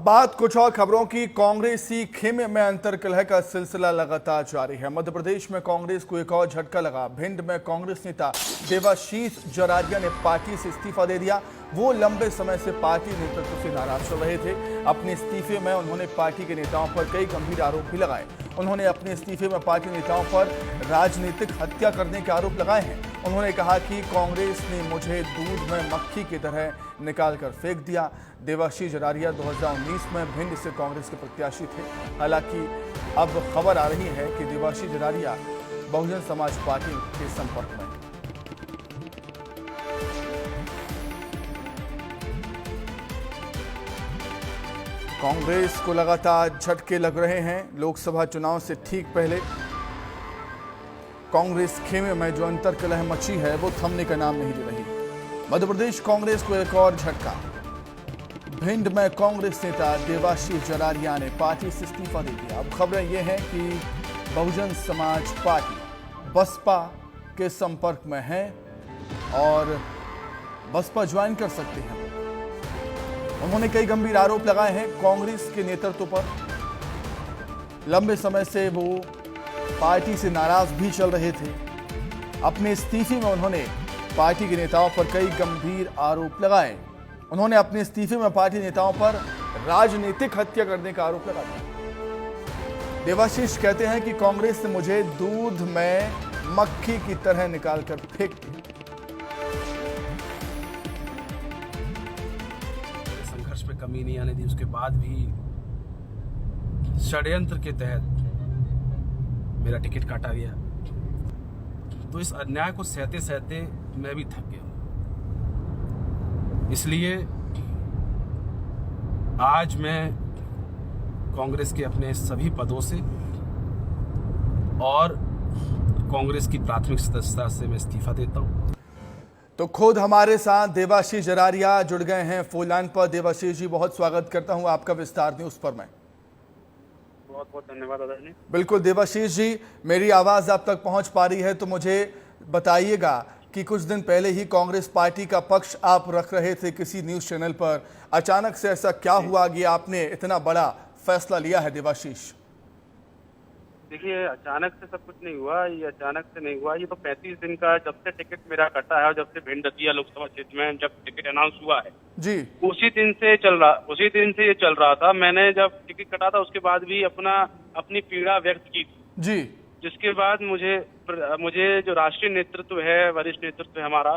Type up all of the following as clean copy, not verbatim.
बात कुछ और खबरों की। कांग्रेसी खेमे में अंतर्कलह का सिलसिला लगातार जारी है। मध्य प्रदेश में कांग्रेस को एक और झटका लगा। भिंड में कांग्रेस नेता देवाशीष जरारिया ने पार्टी से इस्तीफा दे दिया। वो लंबे समय से पार्टी नेतृत्व से नाराज चल रहे थे। अपने इस्तीफे में उन्होंने पार्टी के नेताओं पर कई गंभीर आरोप भी लगाए। उन्होंने अपने इस्तीफे में पार्टी नेताओं पर राजनीतिक हत्या करने के आरोप लगाए हैं। उन्होंने कहा कि कांग्रेस ने मुझे दूध में मक्खी की तरह निकालकर फेंक दिया। देवाशीष जरारिया 2019 में भिंड से कांग्रेस के प्रत्याशी थे। हालांकि अब खबर आ रही है कि देवाशीष जरारिया बहुजन समाज पार्टी के संपर्क में हैं। कांग्रेस को लगातार झटके लग रहे हैं। लोकसभा चुनाव से ठीक पहले कांग्रेस खेमे में जो अंतर्कलह मची है वो थमने का नाम नहीं ले रही। मध्य प्रदेश कांग्रेस को एक और झटका। भिंड में कांग्रेस नेता देवाशीष जरारिया ने पार्टी से इस्तीफा दे दिया। अब खबरें ये हैं कि बहुजन समाज पार्टी बसपा के संपर्क में है और बसपा ज्वाइन कर सकते हैं। उन्होंने कई गंभीर आरोप लगाए हैं कांग्रेस के नेतृत्व पर। लंबे समय से वो पार्टी से नाराज भी चल रहे थे। अपने इस्तीफे में उन्होंने पार्टी के नेताओं पर कई गंभीर आरोप लगाए। उन्होंने अपने इस्तीफे में पार्टी नेताओं पर राजनीतिक हत्या करने का आरोप लगा दिया। देवाशीष कहते हैं कि कांग्रेस ने मुझे दूध में मक्खी की तरह निकालकर फेंक दिया। संघर्ष में कमी नहीं आने दी, उसके बाद भी षड्यंत्र के तहत मेरा टिकट काटा गया। तो इस अन्याय को सहते सहते मैं भी थक गया। इसलिए आज मैं कांग्रेस के अपने सभी पदों से और कांग्रेस की प्राथमिक सदस्यता से मैं इस्तीफा देता हूं। तो खुद हमारे साथ देवाशीष जरारिया जुड़ गए हैं फोन लाइन पर। देवाशीष जी, बहुत स्वागत करता हूं आपका विस्तार न्यूज़ पर। मैं बहुत बहुत धन्यवाद दादा जी। बिल्कुल देवाशीष जी, मेरी आवाज़ आप तक पहुंच पा रही है तो मुझे बताइएगा कि कुछ दिन पहले ही कांग्रेस पार्टी का पक्ष आप रख रहे थे किसी न्यूज़ चैनल पर। अचानक से ऐसा क्या हुआ कि आपने इतना बड़ा फैसला लिया है देवाशीष? देखिए, अचानक से सब कुछ नहीं हुआ। ये अचानक से नहीं हुआ। ये तो 35 दिन का जब से टिकट मेरा कटा है और जब से भिंड दतिया लोकसभा क्षेत्र में जब टिकट अनाउंस हुआ है जी, उसी दिन से ये चल रहा था। मैंने जब टिकट कटा था उसके बाद भी अपनी पीड़ा व्यक्त की जी, जिसके बाद मुझे जो राष्ट्रीय नेतृत्व है, वरिष्ठ नेतृत्व है हमारा,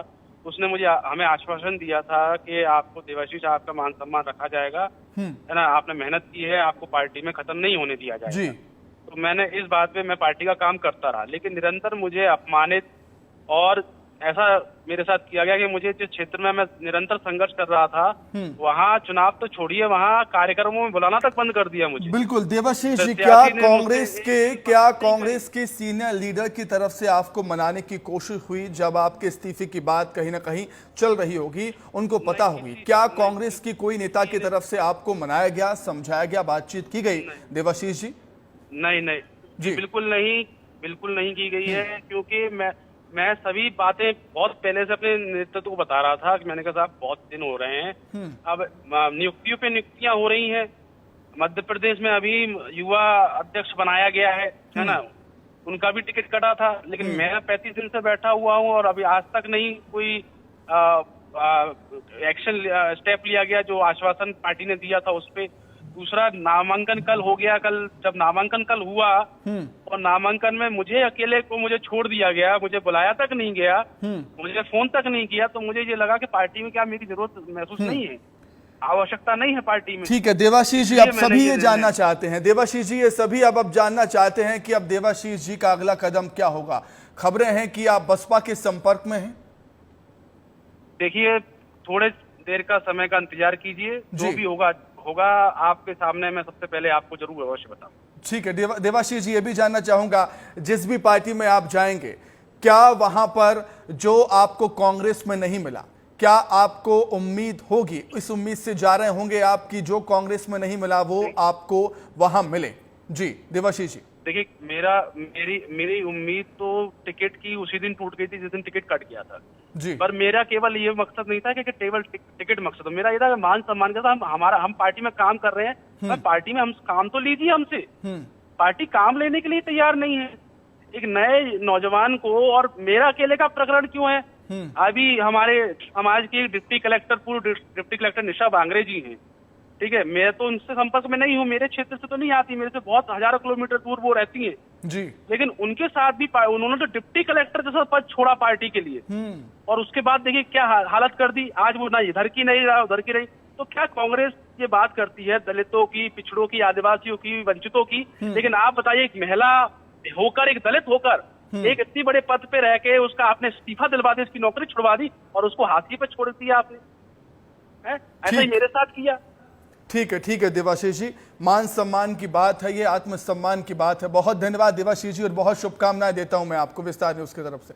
उसने हमें आश्वासन दिया था कि आपको देवाशीष, आपका मान सम्मान रखा जाएगा, है ना। आपने मेहनत की है, आपको पार्टी में खत्म नहीं होने दिया जाएगा जी। तो मैंने इस बात पे मैं पार्टी का काम करता रहा, लेकिन निरंतर मुझे अपमानित और ऐसा मेरे साथ किया गया कि मुझे जिस क्षेत्र में मैं निरंतर संघर्ष कर रहा था वहाँ चुनाव तो छोड़िए, वहाँ कार्यक्रमों में बुलाना तक बंद कर दिया मुझे। बिल्कुल देवाशीष जी, क्या कांग्रेस के सीनियर लीडर की तरफ से आपको मनाने की कोशिश हुई? जब आपके इस्तीफे की बात कहीं ना कहीं चल रही होगी, उनको पता होगी, क्या कांग्रेस की कोई नेता की तरफ से आपको मनाया गया, समझाया गया, बातचीत की गई देवाशीष जी? नहीं जी, बिल्कुल नहीं की गई है। क्योंकि मैं सभी बातें बहुत पहले से अपने नेतृत्व को बता रहा था कि मैंने कहा साहब बहुत दिन हो रहे हैं, अब नियुक्तियों पे नियुक्तियां हो रही हैं। मध्य प्रदेश में अभी युवा अध्यक्ष बनाया गया है ना, उनका भी टिकट कटा था, लेकिन मैं 35 दिन से बैठा हुआ हूं और अभी आज तक नहीं कोई एक्शन स्टेप लिया गया जो आश्वासन पार्टी ने दिया था उस पे। दूसरा, नामांकन कल हो गया। जब नामांकन कल हुआ और नामांकन में मुझे छोड़ दिया गया, मुझे बुलाया तक नहीं गया, मुझे फोन तक नहीं किया, तो मुझे ये लगा कि पार्टी में क्या मेरी जरूरत महसूस नहीं है, आवश्यकता नहीं है पार्टी में। ठीक है देवाशीष जी, अब सभी ये जानना चाहते हैं। देवाशीष जी, ये सभी अब जानना चाहते हैं कि अब देवाशीष जी का अगला कदम क्या होगा। खबरें हैं कि आप बसपा के संपर्क में हैं। देखिए, थोड़े देर का समय का इंतजार कीजिए, जो भी होगा आपके सामने मैं सबसे पहले आपको जरूर अवश्य बताऊंगा। ठीक है देवाशीष जी, ये भी जानना चाहूंगा, जिस भी पार्टी में आप जाएंगे, क्या वहां पर जो आपको कांग्रेस में नहीं मिला, क्या आपको उम्मीद होगी, इस उम्मीद से जा रहे होंगे आप कि जो कांग्रेस में नहीं मिला वो आपको वहां मिले? जी देवाशीष जी। देखिए मेरी उम्मीद तो टिकट की उसी दिन टूट गई थी जिस दिन टिकट कट गया था जी। पर मेरा केवल ये मकसद नहीं था कि केवल टिकट मकसद हो। मेरा ये था मान सम्मान का था। हम पार्टी में काम कर रहे हैं, पर पार्टी में हम काम तो लीजिए हमसे। पार्टी काम लेने के लिए तैयार नहीं है एक नए नौजवान को। और मेरा अकेले का प्रकरण क्यों है? अभी हमारे समाज की डिप्टी कलेक्टर निशा बांगरे जी हैं, ठीक है। मैं तो उनसे संपर्क में नहीं हूँ, मेरे क्षेत्र से तो नहीं आती, मेरे से बहुत हजारों किलोमीटर दूर वो रहती हैं जी। लेकिन उनके साथ भी उन्होंने तो डिप्टी कलेक्टर जैसा पद छोड़ा पार्टी के लिए। और उसके बाद देखिए क्या हालत कर दी। आज वो ना इधर की नहीं रहा उधर की रही। तो क्या कांग्रेस ये बात करती है दलितों की, पिछड़ों की, आदिवासियों की, वंचितों की, लेकिन आप बताइए एक महिला होकर, एक दलित होकर, एक इतनी बड़े पद पे रह के उसका आपने इस्तीफा दिलवा दी, उसकी नौकरी छुड़वा दी और उसको हाथी पे छोड़ दिया आपने। ऐसा ही मेरे साथ किया। ठीक है देवाशीष जी, मान सम्मान की बात है, ये आत्मसम्मान की बात है। बहुत धन्यवाद देवाशीष जी और बहुत शुभकामनाएं देता हूं मैं आपको विस्तार न्यूज की तरफ से।